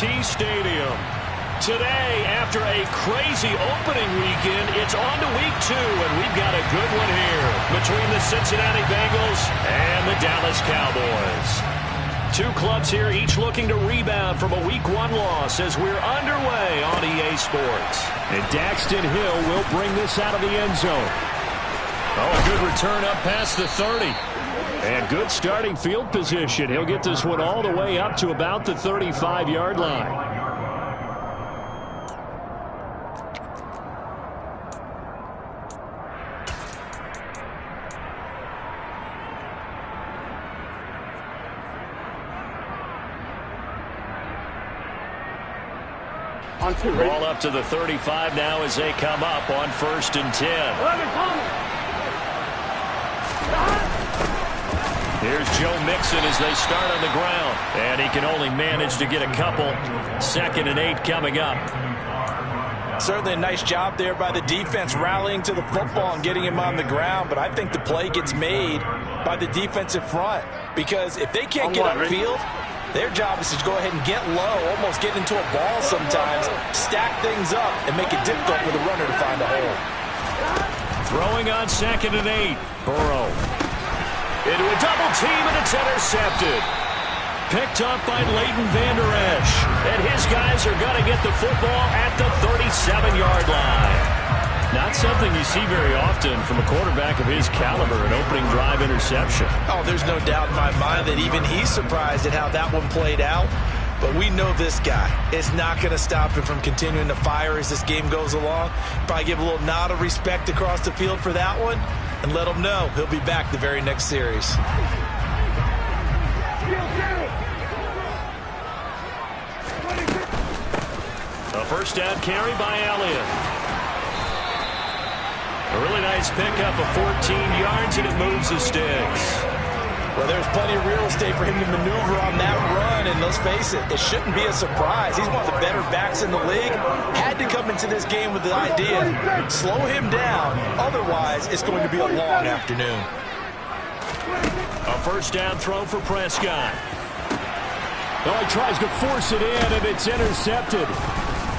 AT&T Stadium. Today, after a crazy opening weekend, it's on to week 2, and we've got a good one here between the Cincinnati Bengals and the Dallas Cowboys. Two clubs here, each looking to rebound from a week 1 loss as we're underway on EA Sports. And Daxton Hill will bring this out of the end zone. Oh, a good return up past the 30. And good starting field position. He'll get this one all the way up to about the 35-yard line. Ball up to the 35 now as they come up on 1st and 10. Here's Joe Mixon as they start on the ground. And he can only manage to get a couple. 2nd and 8 coming up. Certainly a nice job there by the defense rallying to the football and getting him on the ground. But I think the play gets made by the defensive front. Because if they can't get upfield, their job is to go ahead and get low, almost get into a ball sometimes, stack things up, and make it difficult for the runner to find a hole. Throwing on 2nd and 8. Burrow. Into a double team, and it's intercepted. Picked up by Leighton Vander Esch. And his guys are going to get the football at the 37-yard line. Not something you see very often from a quarterback of his caliber, an opening drive interception. Oh, there's no doubt in my mind that even he's surprised at how that one played out. But we know this guy is not going to stop him from continuing to fire as this game goes along. Probably give a little nod of respect across the field for that one and let him know he'll be back the very next series. A first down carry by Elliott. A really nice pickup of 14 yards, and it moves the sticks. Well, there's plenty of real estate for him to maneuver on that run, and let's face it, it shouldn't be a surprise. He's one of the better backs in the league. Had to come into this game with the idea, slow him down, otherwise it's going to be a long afternoon. A first down throw for Prescott. Oh, he tries to force it in, and it's intercepted.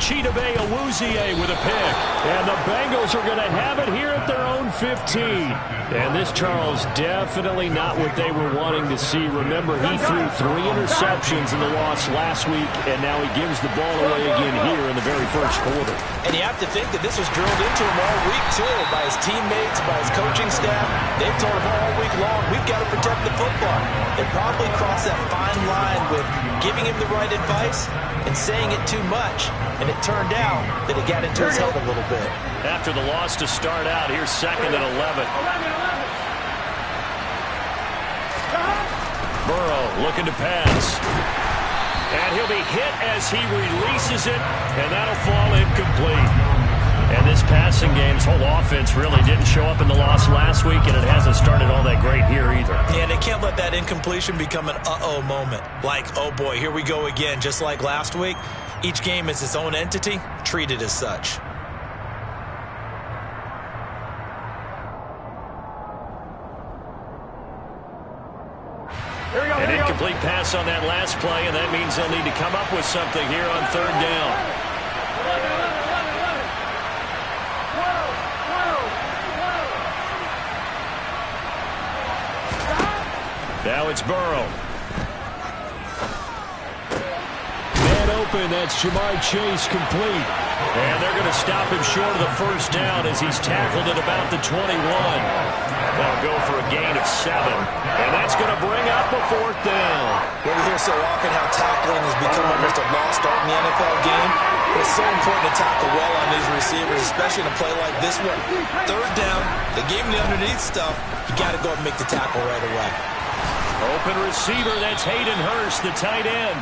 Chidobe Awuzie with a pick. And the Bengals are going to have it here at their own 15. And this, Charles, definitely not what they were wanting to see. Remember, he threw 3 interceptions in the loss last week, and now he gives the ball away again here in the very first quarter. And you have to think that this was drilled into him all week, too, by his teammates, by his coaching staff. They've told him all week long, we've got to protect the football. They probably crossed that fine line with giving him the right advice and saying it too much. And it turned out that it got into his head a little bit. After the loss to start out, here's 2nd and 11. Burrow looking to pass. And he'll be hit as he releases it, and that'll fall incomplete. And this passing game's whole offense really didn't show up in the loss last week, and it hasn't started all that great here either. Yeah, they can't let that incompletion become an uh-oh moment. Like, oh boy, here we go again, just like last week. Each game is its own entity, treated as such. An incomplete pass on that last play, and that means they'll need to come up with something here on 3rd down. Now it's Burrow. Man open, that's Jamar Chase complete. And they're going to stop him short of the first down as he's tackled at about the 21. They'll go for a gain of 7. And that's going to bring up a 4th down. Well, we hear so often how tackling has become almost a lost art in the NFL game. It's so important to tackle well on these receivers, especially in a play like this one. 3rd down, they gave him the underneath stuff. You got to go and make the tackle right away. Open receiver, that's Hayden Hurst, the tight end.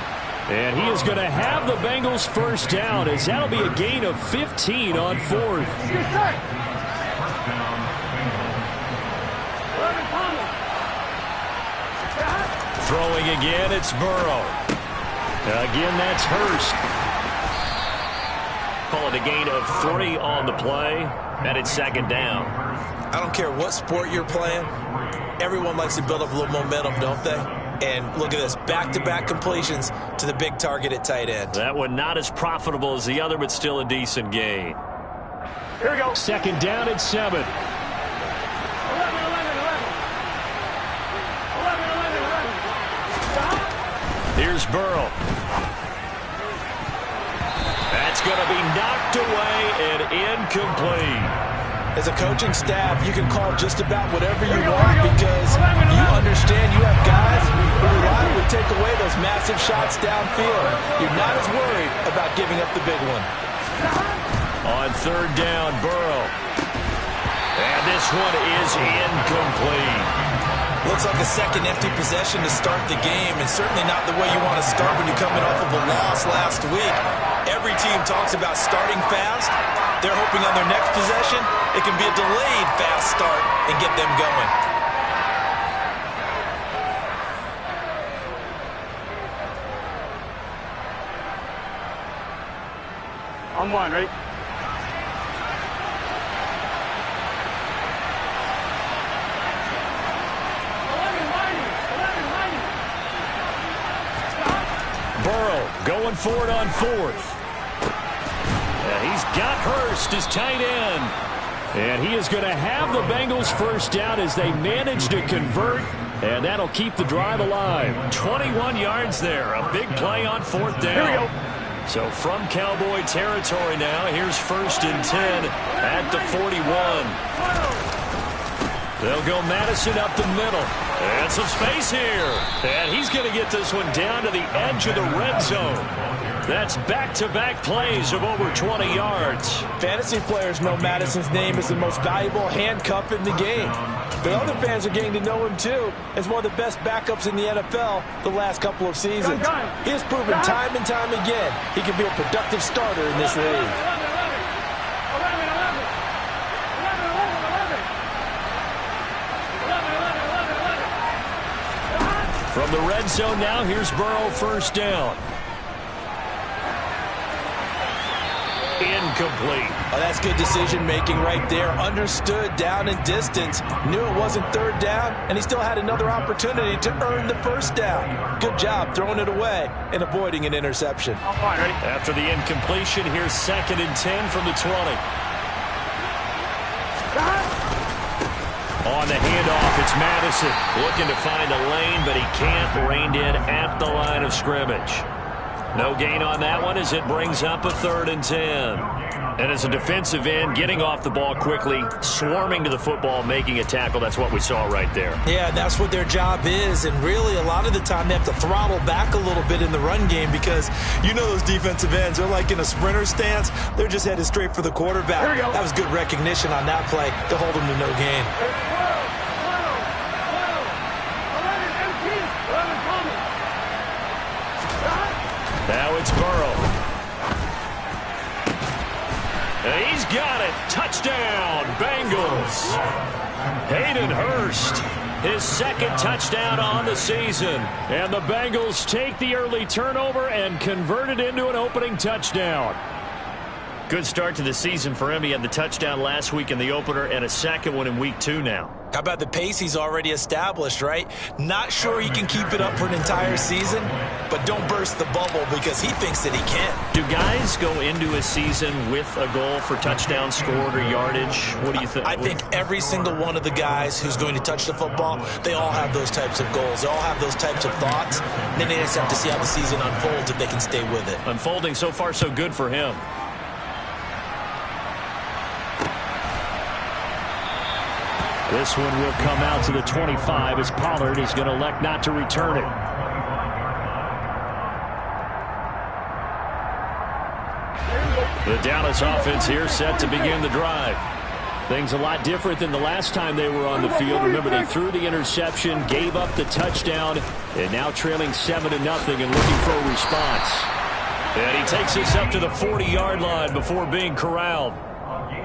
And he is going to have the Bengals first down, as that'll be a gain of 15 on 4th. Throwing again, it's Burrow. Again, that's Hurst. Call it a gain of 3 on the play, and it's 2nd down. I don't care what sport you're playing. Everyone likes to build up a little momentum, don't they? And look at this, back-to-back completions to the big target at tight end. That one not as profitable as the other, but still a decent gain. Here we go. Second down at 7. Here's Burrow. That's going to be knocked away and incomplete. As a coaching staff, you can call just about whatever you want because you understand you have guys who reliably take away those massive shots downfield. You're not as worried about giving up the big one. On third down, Burrow. And this one is incomplete. Looks like a second empty possession to start the game, and certainly not the way you want to start when you're coming off of a loss last week. Every team talks about starting fast. They're hoping on their next possession, it can be a delayed fast start and get them going. On one, right? Burrow going for it on fourth. He's got Hurst as tight end. And he is going to have the Bengals first down as they manage to convert. And that'll keep the drive alive. 21 yards there. A big play on fourth down. Here we go. So from Cowboy territory now, here's 1st and 10 at the 41. They'll go Madison up the middle. And some space here. And he's going to get this one down to the edge of the red zone. That's back-to-back plays of over 20 yards. Fantasy players know Madison's name is the most valuable handcuff in the game. But other fans are getting to know him, too, as one of the best backups in the NFL the last couple of seasons. He has proven time and time again he can be a productive starter in this league. From the red zone now, here's Burrow, first down. Incomplete. Oh, that's good decision-making right there. Understood down and distance. Knew it wasn't third down, and he still had another opportunity to earn the first down. Good job throwing it away and avoiding an interception. After the incompletion, here's 2nd and 10 from the 20. On the handoff, it's Madison. Looking to find a lane, but he can't. Reined in at the line of scrimmage. No gain on that one as it brings up a 3rd and 10. And as a defensive end, getting off the ball quickly, swarming to the football, making a tackle. That's what we saw right there. Yeah, that's what their job is. And really, a lot of the time, they have to throttle back a little bit in the run game because you know those defensive ends, they're like in a sprinter stance. They're just headed straight for the quarterback. That was good recognition on that play to hold them to no gain. Now it's Burrow. And he's got it. Touchdown, Bengals. Hayden Hurst, his 2nd touchdown on the season. And the Bengals take the early turnover and convert it into an opening touchdown. Good start to the season for him. He had the touchdown last week in the opener and a second one in week 2 now. How about the pace he's already established, right? Not sure he can keep it up for an entire season, but don't burst the bubble because he thinks that he can. Do guys go into a season with a goal for touchdown scored or yardage? What do you think? I think every single one of the guys who's going to touch the football, they all have those types of goals. They all have those types of thoughts. Then they just have to see how the season unfolds if they can stay with it. Unfolding so far so good for him. This one will come out to the 25 as Pollard is going to elect not to return it. The Dallas offense here set to begin the drive. Things a lot different than the last time they were on the field. Remember, they threw the interception, gave up the touchdown, and now trailing 7-0 and looking for a response. And he takes us up to the 40-yard line before being corralled.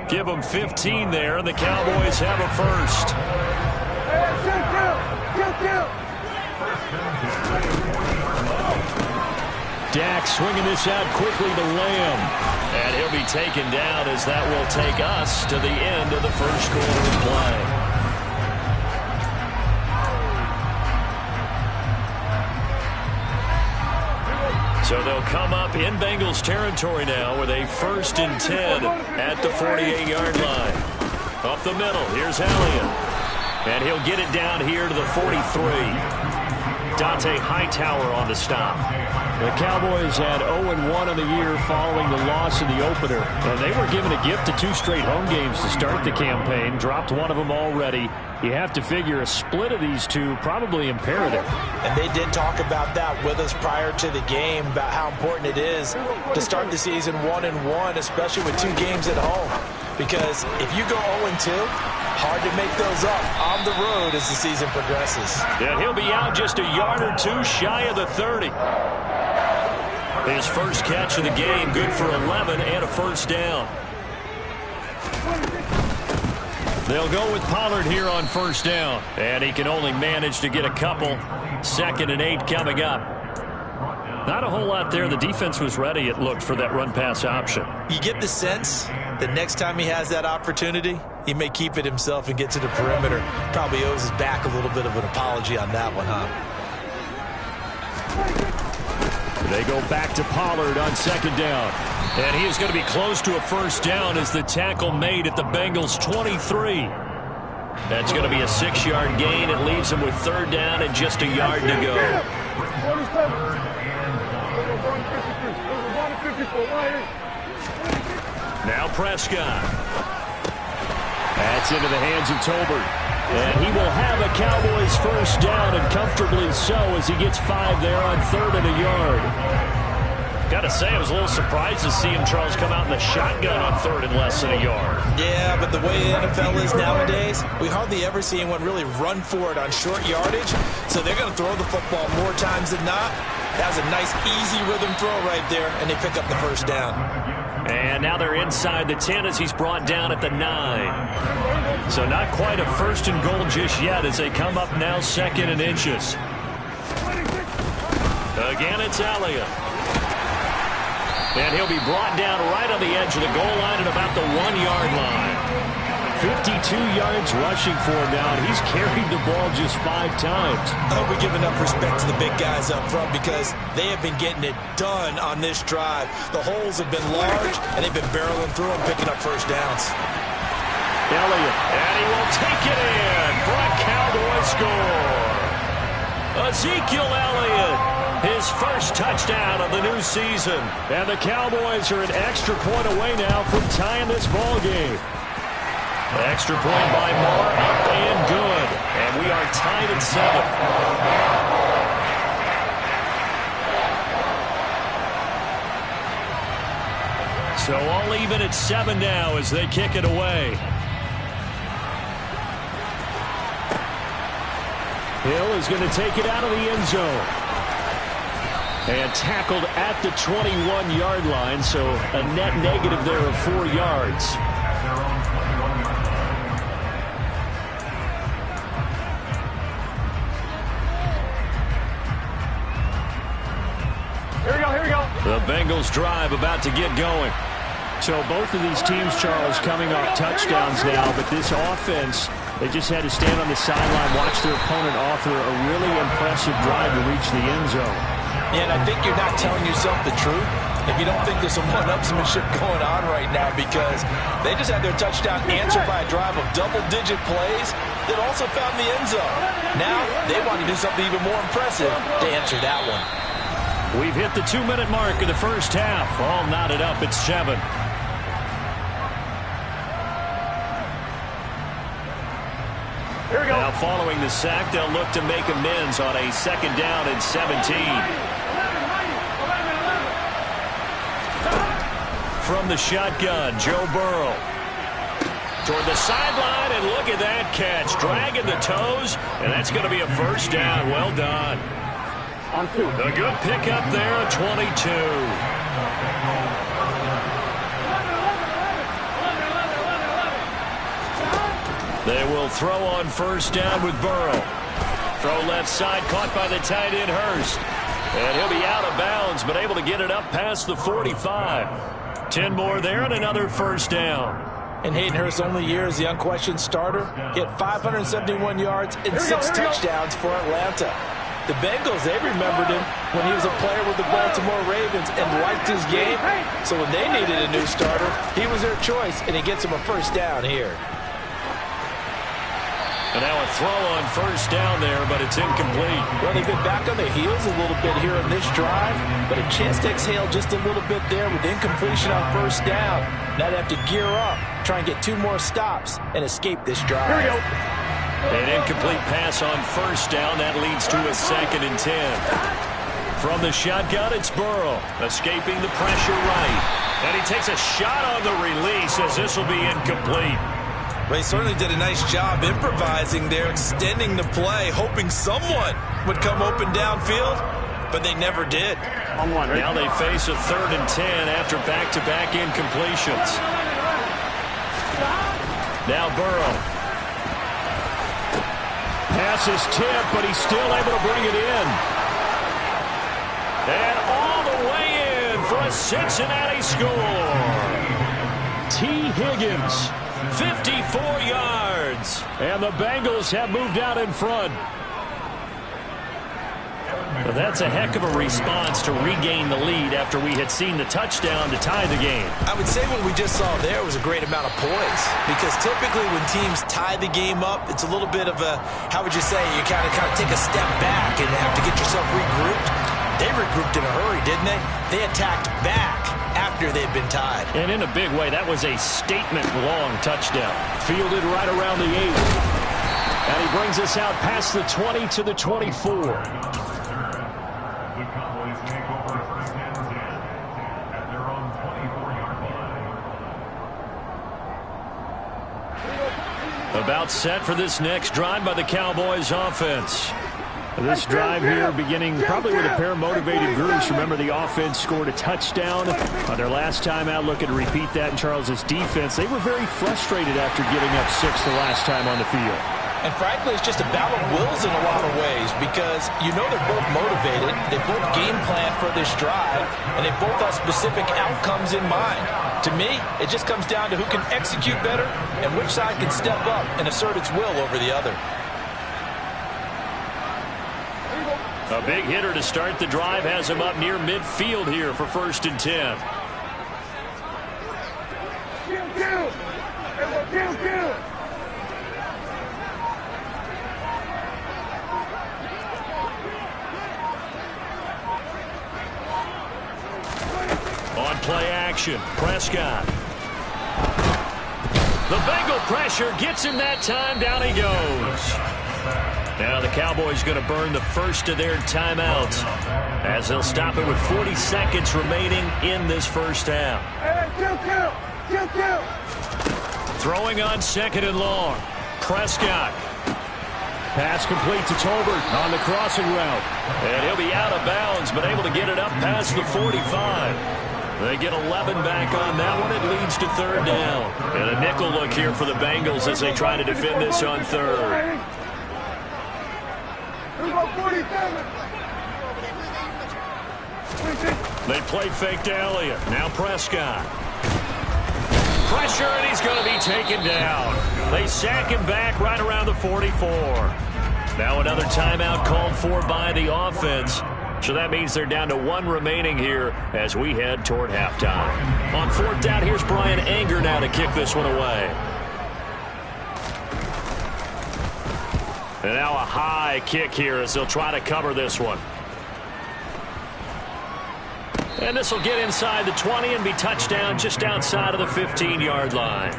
Give them 15 there, and the Cowboys have a first. Dak swinging this out quickly to Lamb. And he'll be taken down as that will take us to the end of the first quarter of play. So they'll come up in Bengals territory now with a 1st and 10 at the 48-yard line. Up the middle, here's Elliott. And he'll get it down here to the 43. Dante Hightower on the stop. The Cowboys had 0-1 in the year following the loss in the opener. And they were given a gift of 2 straight home games to start the campaign. Dropped one of them already. You have to figure a split of these two probably imperative. And they did talk about that with us prior to the game, about how important it is to start the season 1-1, especially with 2 games at home. Because if you go 0-2, hard to make those up on the road as the season progresses. Yeah, he'll be out just a yard or 2 shy of the 30. His first catch of the game, good for 11 and a 1st down. They'll go with Pollard here on 1st down. And he can only manage to get a couple. 2nd and 8 coming up. Not a whole lot there. The defense was ready, it looked, for that run-pass option. You get the sense that next time he has that opportunity, he may keep it himself and get to the perimeter. Probably owes his back a little bit of an apology on that one, huh? They go back to Pollard on 2nd down. And he is going to be close to a 1st down as the tackle made at the Bengals 23. That's going to be a 6-yard gain. It leaves him with 3rd down and just a yard to go. Now Prescott. That's into the hands of Tolbert. And he will have a Cowboys 1st down, and comfortably so, as he gets 5 there on 3rd and a yard. Got to say, I was a little surprised to see him, Charles, come out in the shotgun on 3rd and less than a yard. Yeah, but the way the NFL is nowadays, we hardly ever see anyone really run for it on short yardage. So they're going to throw the football more times than not. That was a nice, easy rhythm throw right there, and they pick up the 1st down. And now they're inside the 10 as he's brought down at the 9. So not quite a 1st and goal just yet as they come up now 2nd and inches. Again, it's Elliott. And he'll be brought down right on the edge of the goal line at about the 1-yard line. 52 yards rushing for him now, and he's carried the ball just 5 times. I hope we give enough respect to the big guys up front because they have been getting it done on this drive. The holes have been large, and they've been barreling through and picking up 1st downs. Elliott, and he will take it in for a Cowboy score. Ezekiel Elliott, his 1st touchdown of the new season. And the Cowboys are an extra point away now from tying this ball game. Extra point by Moore, up and good. And we are tied at 7. So all even at 7 now as they kick it away. Hill is going to take it out of the end zone. And tackled at the 21-yard line, so a net negative there of 4 yards. Here we go. The Bengals drive about to get going. So both of these teams, Charles, coming off touchdowns now, but this offense, they just had to stand on the sideline, watch their opponent offer a really impressive drive to reach the end zone. Yeah, and I think you're not telling yourself the truth if you don't think there's some one-upsmanship going on right now because they just had their touchdown answered by a drive of double-digit plays that also found the end zone. Now they want to do something even more impressive to answer that one. We've hit the 2-minute mark of the first half. All knotted up at 7. Here we go. Now following the sack, they'll look to make amends on a 2nd down and 17. From the shotgun, Joe Burrow. Toward the sideline, and look at that catch. Dragging the toes, and that's going to be a 1st down. Well done. On 2. A good pickup there at 22. They will throw on 1st down with Burrow. Throw left side, caught by the tight end Hurst. And he'll be out of bounds, but able to get it up past the 45. 10 more there and another 1st down. In Hayden Hurst's only year as the unquestioned starter, he had 571 yards and 6 touchdowns for Atlanta. The Bengals, they remembered him when he was a player with the Baltimore Ravens and liked his game. So when they needed a new starter, he was their choice, and he gets them a first down here. And now a throw on first down there, but it's incomplete. Well, they've been back on their heels a little bit here on this drive, but a chance to exhale just a little bit there with incompletion on first down. Now they have to gear up, try and get 2 more stops, and escape this drive. Here we go. An incomplete pass on first down. That leads to a 2nd and 10. From the shotgun, it's Burrow, escaping the pressure right. And he takes a shot on the release as this will be incomplete. Well, he certainly did a nice job improvising there, extending the play, hoping someone would come open downfield, but they never did. Now they face a 3rd and 10 after back-to-back incompletions. Now Burrow. Pass is tipped, but he's still able to bring it in. And all the way in for a Cincinnati score. T. Higgins. 54 yards. And the Bengals have moved out in front. But that's a heck of a response to regain the lead after we had seen the touchdown to tie the game. I would say what we just saw there was a great amount of poise, because typically when teams tie the game up, it's a little bit of a, how would you say, you kind of take a step back and have to get yourself regrouped. They regrouped in a hurry, didn't they? They attacked back after they'd been tied. And in a big way, that was a statement-long touchdown. Fielded right around the 8. And he brings us out past the 20 to the 24. About set for this next drive by the Cowboys offense. This drive here beginning probably with a pair of motivated groups. Remember, the offense scored a touchdown on their last time out. Looking to repeat that in Charles's defense. They were very frustrated after giving up 6 the last time on the field. And frankly, it's just a battle of wills in a lot of ways, because you know they're both motivated, they both game plan for this drive, and they both have specific outcomes in mind. To me, it just comes down to who can execute better and which side can step up and assert its will over the other. A big hitter to start the drive has him up near midfield here for 1st and 10. On play action, Prescott. The Bengal pressure gets him that time. Down he goes. Now the Cowboys going to burn the first of their timeouts as they'll stop it with 40 seconds remaining in this first half. Throwing on 2nd and long. Prescott. Pass complete to Tolbert on the crossing route. And he'll be out of bounds, but able to get it up past the 45. They get 11 back on that one. It leads to 3rd down. And a nickel look here for the Bengals as they try to defend this on 3rd. They play fake to Elliott. Now Prescott. Pressure, and he's going to be taken down. They sack him back right around the 44. Now another timeout called for by the offense. So that means they're down to 1 remaining here as we head toward halftime. On 4th down, here's Brian Anger now to kick this one away. And now a high kick here as they'll try to cover this one. And this will get inside the 20 and be touchdown just outside of the 15-yard line.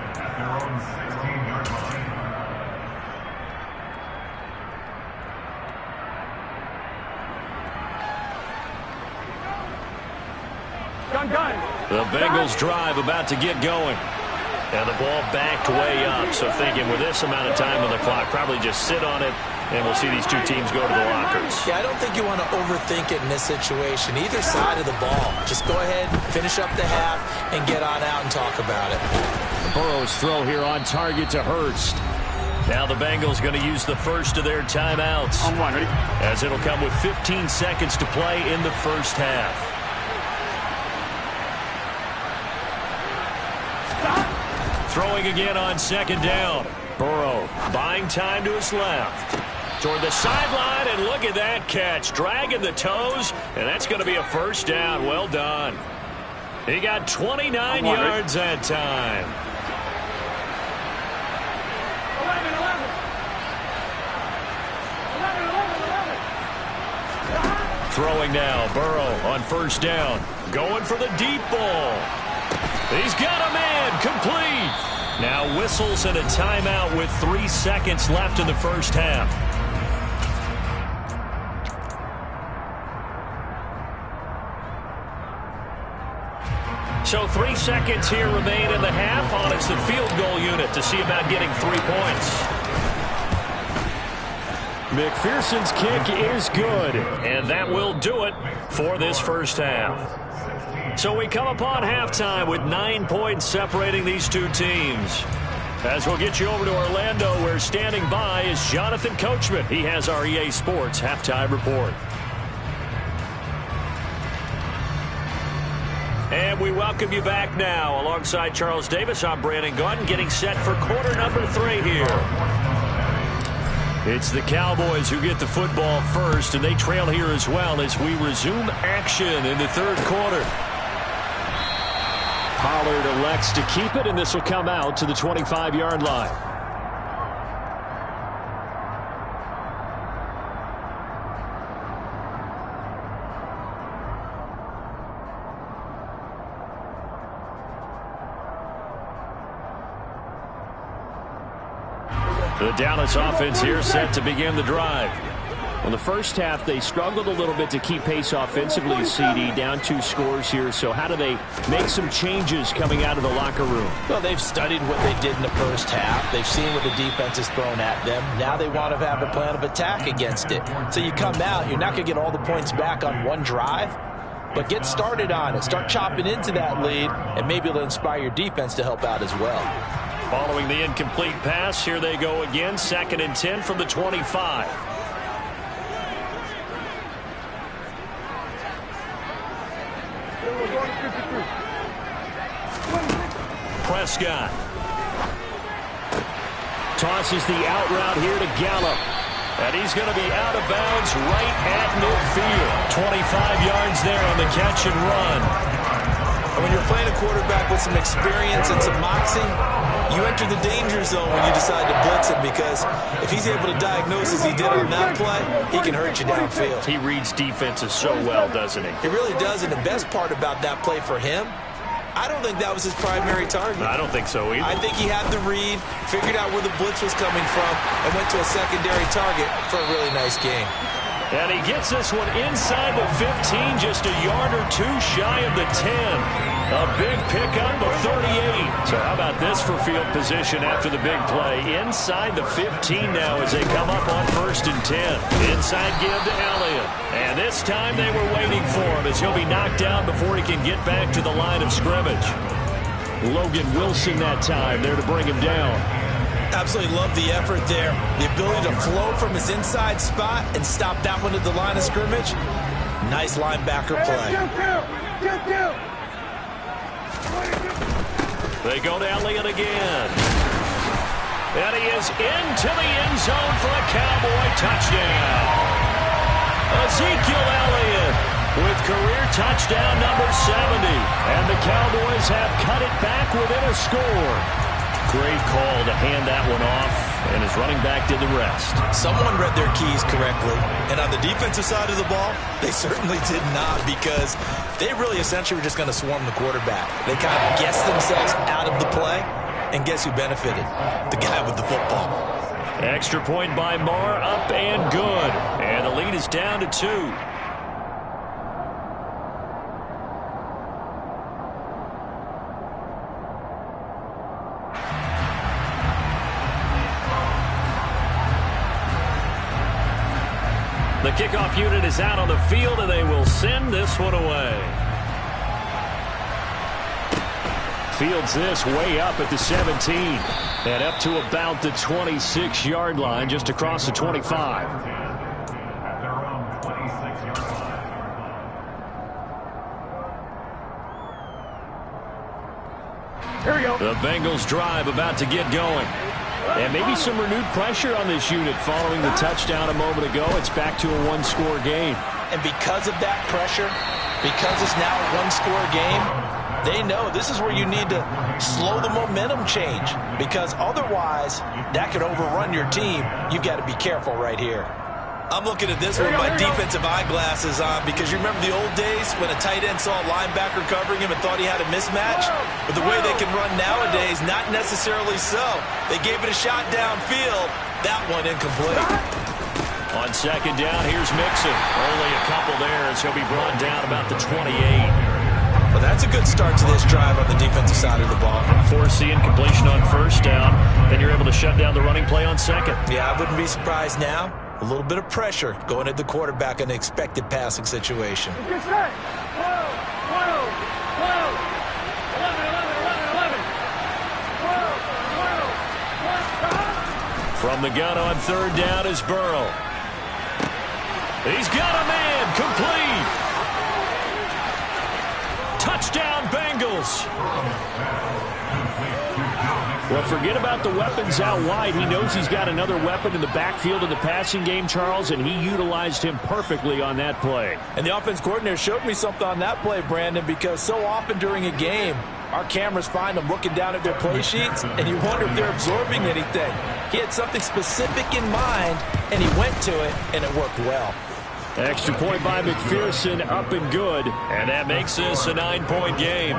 The Bengals drive about to get going. And the ball backed way up. So thinking with this amount of time on the clock, probably just sit on it, and we'll see these two teams go to the lockers. Yeah, I don't think you want to overthink it in this situation. Either side of the ball. Just go ahead, finish up the half, and get on out and talk about it. Burrow's throw here on target to Hurst. Now the Bengals going to use the first of their timeouts. On 1, ready? As it'll come with 15 seconds to play in the first half. Throwing again on 2nd down. Burrow buying time to his left. Toward the sideline, and look at that catch. Dragging the toes, and that's going to be a first down. Well done. He got 29 yards that time. Throwing now, Burrow on first down. Going for the deep ball. He's got a man, complete. Now whistles and a timeout with 3 seconds left in the first half. So 3 seconds here remain in the half. On it's the field goal unit to see about getting 3 points. McPherson's kick is good, and that will do it for this first half. So we come upon halftime with 9 points separating these two teams. As we'll get you over to Orlando, where standing by is Jonathan Coachman. He has our EA Sports halftime report. And we welcome you back now. Alongside Charles Davis, I'm Brandon Gaudin, getting set for quarter number 3 here. It's the Cowboys who get the football first, and they trail here as well as we resume action in the third quarter. Pollard elects to keep it, and this will come out to the 25-yard line. The Dallas offense here set to begin the drive. Well, the first half, they struggled a little bit to keep pace offensively, CD, down 2 scores here. So how do they make some changes coming out of the locker room? Well, they've studied what they did in the first half. They've seen what the defense has thrown at them. Now they want to have a plan of attack against it. So you come out, you're not going to get all the points back on one drive, but get started on it. Start chopping into that lead, and maybe it'll inspire your defense to help out as well. Following the incomplete pass, here they go again. 2nd and 10 from the 25. Prescott tosses the out route here to Gallup. And he's going to be out of bounds right at midfield. 25 yards there on the catch and run. And when you're playing a quarterback with some experience and some moxie, you enter the danger zone when you decide to blitz him, because if he's able to diagnose as he did on that play, he can hurt you downfield. He reads defenses so well, doesn't he? He really does, and the best part about that play for him, I don't think that was his primary target. I don't think so either. I think he had the read, figured out where the blitz was coming from, and went to a secondary target for a really nice game. And he gets this one inside the 15, just a yard or 2 shy of the 10. A big pickup of 38. So how about this for field position after the big play? Inside the 15 now as they come up on 1st and 10. Inside give to Elliott. And this time they were waiting for him as he'll be knocked down before he can get back to the line of scrimmage. Logan Wilson that time there to bring him down. Absolutely love the effort there. The ability to flow from his inside spot and stop that one at the line of scrimmage. Nice linebacker play. They go to Elliott again. And he is into the end zone for a Cowboy touchdown. Ezekiel Elliott with career touchdown number 70. And the Cowboys have cut it back within a score. Great call to hand that one off, and his running back did the rest. Someone read their keys correctly, and on the defensive side of the ball, they certainly did not, because they really essentially were just going to swarm the quarterback. They kind of guessed themselves out of the play, and guess who benefited? The guy with the football. Extra point by Marr, up and good, and the lead is down to 2. The kickoff unit is out on the field, and they will send this one away. Fields this way up at the 17. And up to about the 26-yard line, just across the 25. Here we go. The Bengals drive about to get going. And maybe some renewed pressure on this unit following the touchdown a moment ago. It's back to a one-score game. And because of that pressure, because it's now a one-score game, they know this is where you need to slow the momentum change, because otherwise that could overrun your team. You've got to be careful right here. I'm looking at this with my defensive eyeglasses on, because you remember the old days when a tight end saw a linebacker covering him and thought he had a mismatch? But the way they can run nowadays, not necessarily so. They gave it a shot downfield. That one incomplete. On second down, here's Mixon. Only a couple there as he'll be brought down about the 28. Well, that's a good start to this drive on the defensive side of the ball. Forcing completion on first down. Then you're able to shut down the running play on second. Yeah, I wouldn't be surprised now. A little bit of pressure going at the quarterback in the expected passing situation. From the gun on third down is Burrow. He's got a man, complete. Touchdown, Bengals. Well, forget about the weapons out wide. He knows he's got another weapon in the backfield of the passing game, Charles, and he utilized him perfectly on that play. And the offense coordinator showed me something on that play, Brandon, because so often during a game, our cameras find them looking down at their play sheets, and you wonder if they're absorbing anything. He had something specific in mind, and he went to it, and it worked well. Extra point by McPherson, up and good. And that makes this a 9-point game.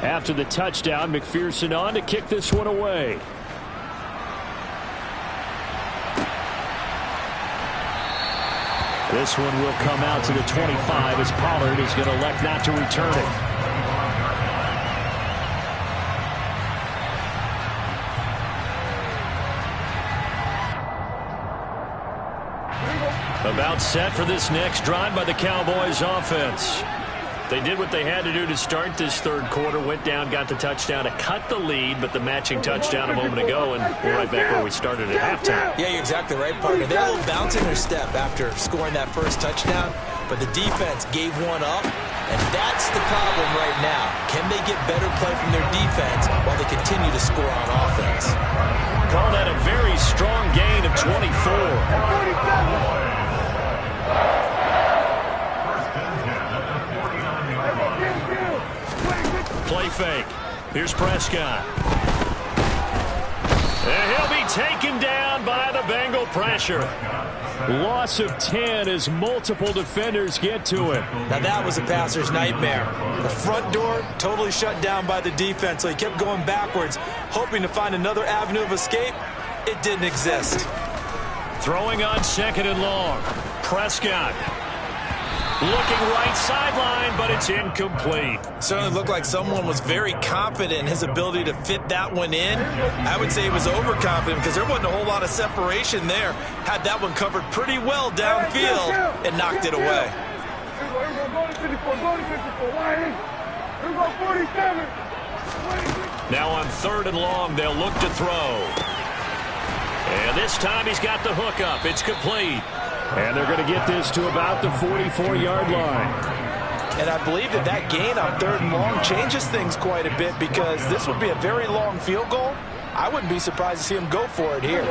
After the touchdown, McPherson on to kick this one away. This one will come out to the 25 as Pollard is going to elect not to return it. About set for this next drive by the Cowboys offense. They did what they had to do to start this third quarter, went down, got the touchdown to cut the lead, but the matching touchdown a moment ago, and we're right back where we started at halftime. Yeah, you're exactly right, partner. They're a little bounce in their step after scoring that first touchdown, but the defense gave one up, and that's the problem right now. Can they get better play from their defense while they continue to score on offense? Call that a very strong gain of 24. Play fake. Here's Prescott. And he'll be taken down by the Bengal pressure. Loss of 10 as multiple defenders get to him. Now that was a passer's nightmare. The front door totally shut down by the defense, so he kept going backwards, hoping to find another avenue of escape. It didn't exist. Throwing on second and long. Prescott. Looking right sideline, but it's incomplete. Certainly looked like someone was very confident in his ability to fit that one in. I would say he was overconfident because there wasn't a whole lot of separation there. Had that one covered pretty well downfield and knocked it away. Now on third and long, they'll look to throw. And this time he's got the hook up. It's complete. And they're going to get this to about the 44-yard line. And I believe that that gain on third and long changes things quite a bit, because this would be a very long field goal. I wouldn't be surprised to see him go for it here.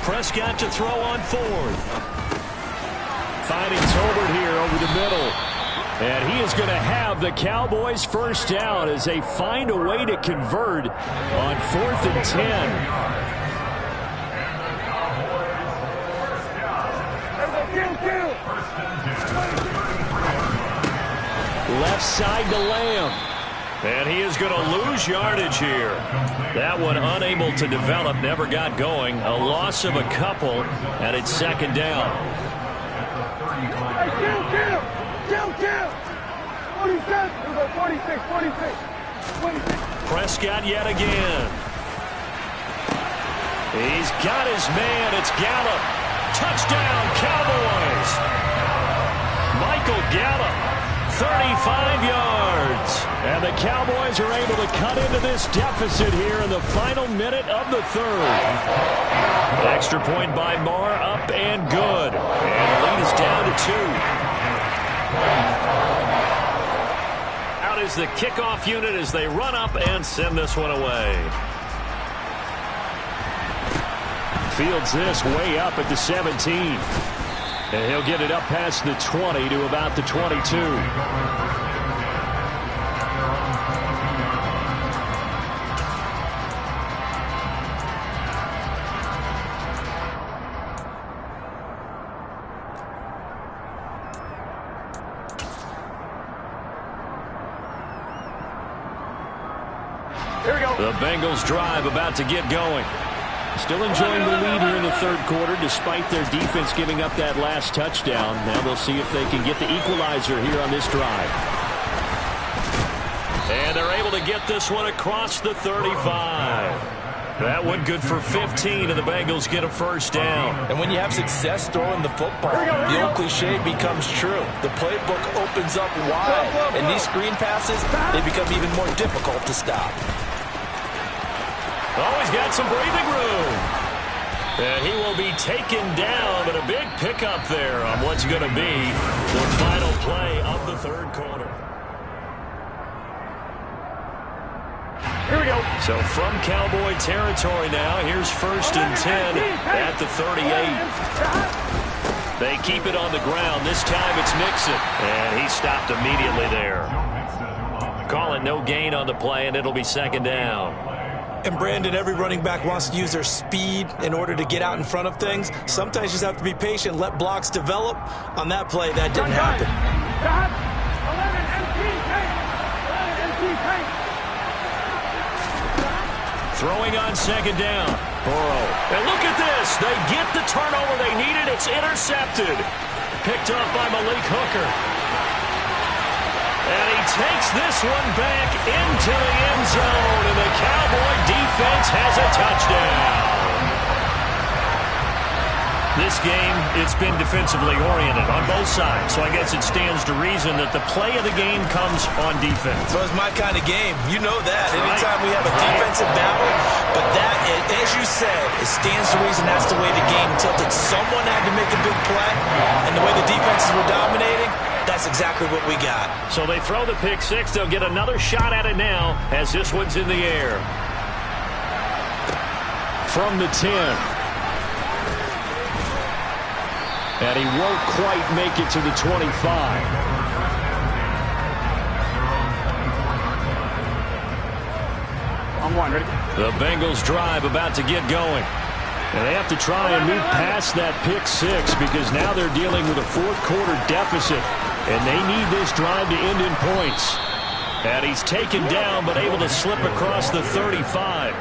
Prescott to throw on fourth. Finding Tolbert here over the middle. And he is going to have the Cowboys first down as they find a way to convert on 4th and 10. Left side to Lamb. And he is going to lose yardage here. That one unable to develop, never got going. A loss of a couple, and it's second down. Prescott yet again. He's got his man. It's Gallup. touchdown, Cowboys. Michael Gallup, 35 yards. And the Cowboys are able to cut into this deficit here in the final minute of the third. Extra point by Marr, up and good. And the lead is down to 2. Out is the kickoff unit as they run up and send this one away. Fields this way up at the 17. And he'll get it up past the 20 to about the 22. The Bengals drive about to get going. Still enjoying the lead here in the third quarter despite their defense giving up that last touchdown. Now they'll see if they can get the equalizer here on this drive. And they're able to get this one across the 35. That one good for 15, and the Bengals get a first down. And when you have success throwing the football, the old cliche becomes true. The playbook opens up wide, and these screen passes, they become even more difficult to stop. Oh, he's got some breathing room. And he will be taken down, but a big pickup there on what's going to be the final play of the third quarter. Here we go. So from Cowboy territory now, here's 1st and 10 at the 38. They keep it on the ground. This time it's Mixon. And he stopped immediately there. Calling no gain on the play, and it'll be 2nd down. And Brandon, every running back wants to use their speed in order to get out in front of things. Sometimes you just have to be patient, let blocks develop. On that play, that didn't happen. Throwing on 2nd down. Burrow. And look at this. They get the turnover they needed. It's intercepted. Picked up by Malik Hooker. And he takes this one back into the end zone, and the Cowboy defense has a touchdown. This game, it's been defensively oriented on both sides, so I guess it stands to reason that the play of the game comes on defense. So it's my kind of game. You know that. Anytime we have a defensive battle, but that, as you said, it stands to reason that's the way the game tilted. Someone had to make a big play, and the way the defenses were dominating, that's exactly what we got. So they throw the pick six. They'll get another shot at it now as this one's in the air. From the 10. And he won't quite make it to the 25. The Bengals drive about to get going. And they have to try and move past that pick six because now they're dealing with a fourth quarter deficit. And they need this drive to end in points. And he's taken down but able to slip across the 35.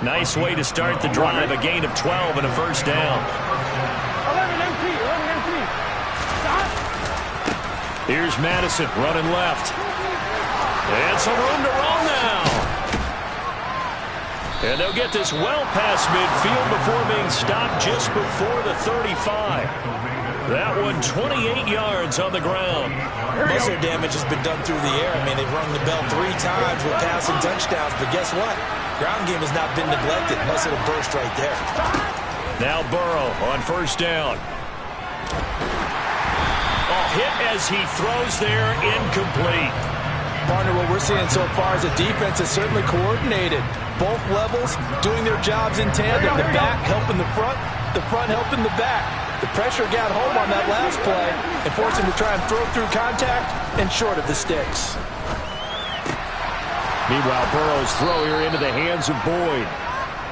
Nice way to start the drive. A gain of 12 and a first down. Here's Madison running left. And some room to roll now. And they'll get this well past midfield before being stopped just before the 35. That one 28 yards on the ground. Most of their damage has been done through the air. I mean, they've rung the bell 3 times with passing touchdowns, but guess what? Ground game has not been neglected unless it'll burst right there. Now Burrow on first down. Hit as he throws there, incomplete. Partner, what we're seeing so far is the defense is certainly coordinated. Both levels doing their jobs in tandem. The back helping the front helping the back. The pressure got home on that last play and forced him to try and throw through contact and short of the sticks. Meanwhile, Burrow's throw here into the hands of Boyd.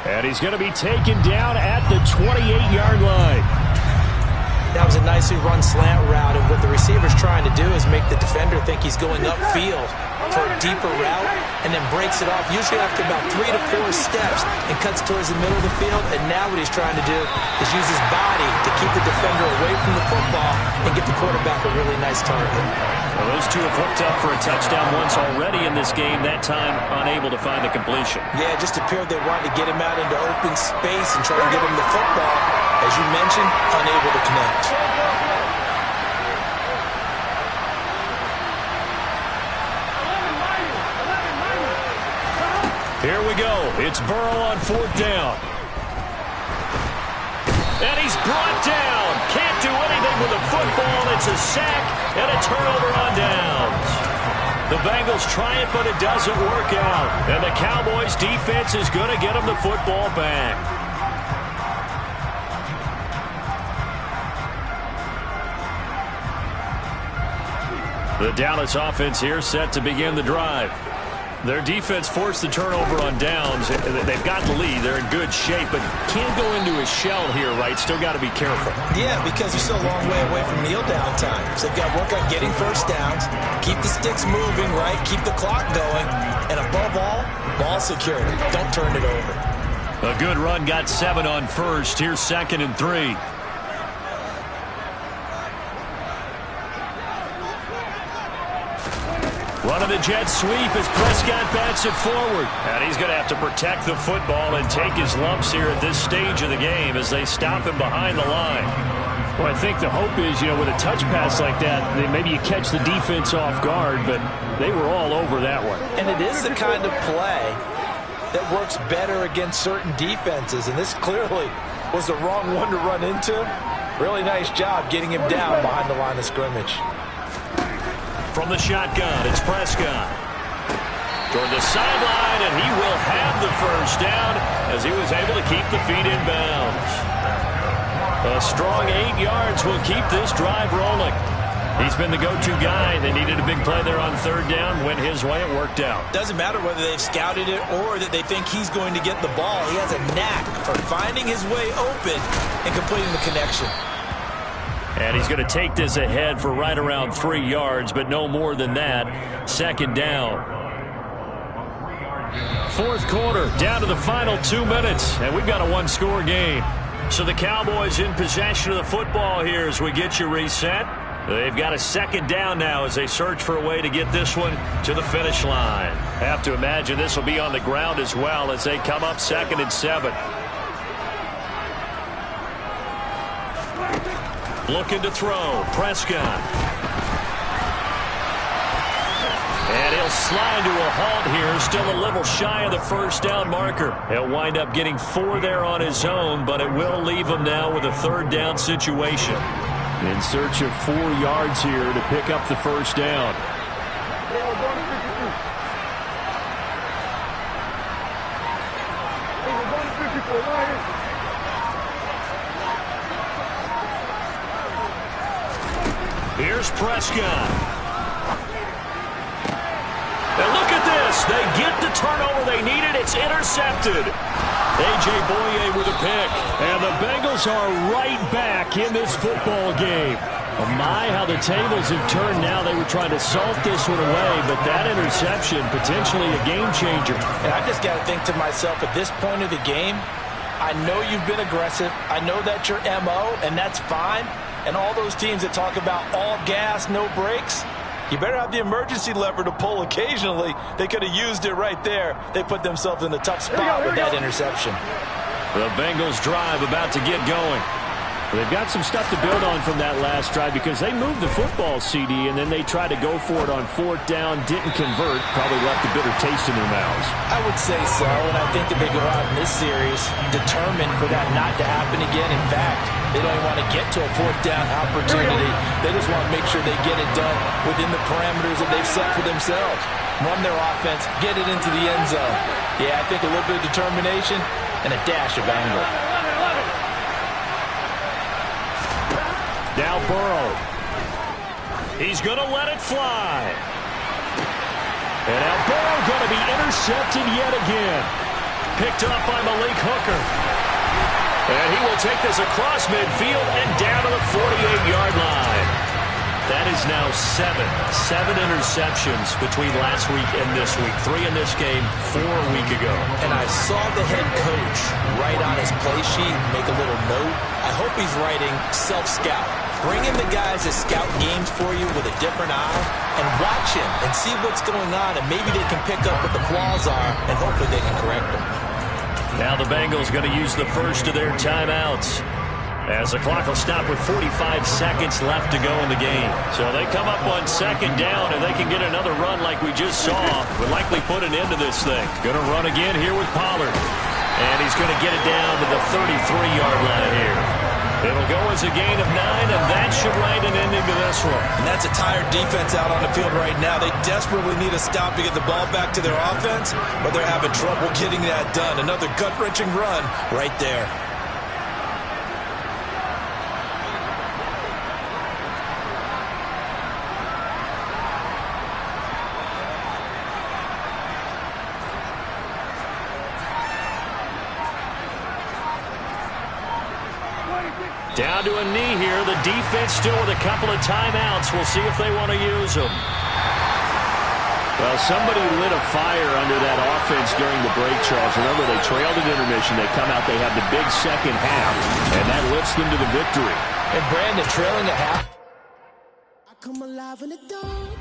And he's going to be taken down at the 28-yard line. That was a nicely run slant route, and what the receiver's trying to do is make the defender think he's going upfield. for a deeper route and then breaks it off, usually after about 3 to 4 steps, and cuts towards the middle of the field. And now what he's trying to do is use his body to keep the defender away from the football and get the quarterback a really nice target. Well, those two have hooked up for a touchdown once already in this game, that time unable to find the completion. Yeah, it just appeared they wanted to get him out into open space and try to get him the football. As you mentioned, unable to connect. Here we go. It's Burrow on 4th down. And he's brought down. Can't do anything with the football. It's a sack and a turnover on downs. The Bengals try it, but it doesn't work out. And the Cowboys' defense is going to get them the football back. The Dallas offense here set to begin the drive. Their defense forced the turnover on downs. They've got the lead. They're in good shape, but can't go into a shell here, right? Still got to be careful. Yeah, because they're still a long way away from kneel down time. So they've got to work on getting first downs, keep the sticks moving, right? Keep the clock going. And above all, ball security. Don't turn it over. A good run got 7 on first. Here's 2nd and 3. Running the jet sweep as Prescott bats it forward. And he's going to have to protect the football and take his lumps here at this stage of the game as they stop him behind the line. Well, I think the hope is, with a touch pass like that, maybe you catch the defense off guard, but they were all over that one. And it is the kind of play that works better against certain defenses, and this clearly was the wrong one to run into. Really nice job getting him down behind the line of scrimmage. From the shotgun, it's Prescott. Toward the sideline, and he will have the first down as he was able to keep the feet in bounds. A strong 8 yards will keep this drive rolling. He's been the go-to guy. They needed a big play there on 3rd down. Went his way, it worked out. Doesn't matter whether they've scouted it or that they think he's going to get the ball. He has a knack for finding his way open and completing the connection. And he's going to take this ahead for right around 3 yards, but no more than that. 2nd down. 4th quarter, down to the final 2 minutes, and we've got a 1-score game. So the Cowboys in possession of the football here as we get you reset. They've got a 2nd down now as they search for a way to get this one to the finish line. Have to imagine this will be on the ground as well as they come up 2nd and 7. Looking to throw. Prescott. And he'll slide to a halt here. Still a little shy of the first down marker. He'll wind up getting 4 there on his own, but it will leave him now with a 3rd down situation. In search of 4 yards here to pick up the first down. Here's Prescott. And look at this. They get the turnover they needed. It's intercepted. A.J. Boye with a pick. And the Bengals are right back in this football game. Oh my, how the tables have turned now. They were trying to salt this one away, but that interception, potentially a game changer. And I just got to think to myself, at this point of the game, I know you've been aggressive. I know that's your M.O., and that's fine. And all those teams that talk about all gas, no brakes, you better have the emergency lever to pull occasionally. They could have used it right there. They put themselves in a tough spot with that interception. The Bengals drive about to get going. They've got some stuff to build on from that last drive because they moved the football, CD, and then they tried to go for it on 4th down, didn't convert, probably left a bitter taste in their mouths. I would say so, and I think that they go out in this series determined for that not to happen again. In fact, they don't even want to get to a 4th down opportunity. They just want to make sure they get it done within the parameters that they've set for themselves. Run their offense, get it into the end zone. Yeah, I think a little bit of determination and a dash of anger. Now Burrow. He's going to let it fly. And now Burrow going to be intercepted yet again. Picked up by Malik Hooker. And he will take this across midfield and down to the 48-yard line. That is now 7 interceptions between last week and this week. 3 in this game, 4 a week ago. And I saw the head coach write on his play sheet, make a little note. I hope he's writing self-scout. Bring in the guys that scout games for you with a different eye and watch him and see what's going on, and maybe they can pick up what the flaws are, and hopefully they can correct them. Now the Bengals going to use the first of their timeouts, as the clock will stop with 45 seconds left to go in the game. So they come up on second down, and they can get another run like we just saw. Would likely put an end to this thing. Going to run again here with Pollard. And he's going to get it down to the 33-yard line here. It'll go as a gain of 9, and that should write an ending to this one. And that's a tired defense out on the field right now. They desperately need a stop to get the ball back to their offense, but they're having trouble getting that done. Another gut-wrenching run right there. Down to a knee here. The defense still with a couple of timeouts. We'll see if they want to use them. Well, somebody lit a fire under that offense during the break, Charles. Remember, they trailed at intermission. They come out, they have the big second half, and that lifts them to the victory. And Brandon, trailing at half. I come alive in the dark.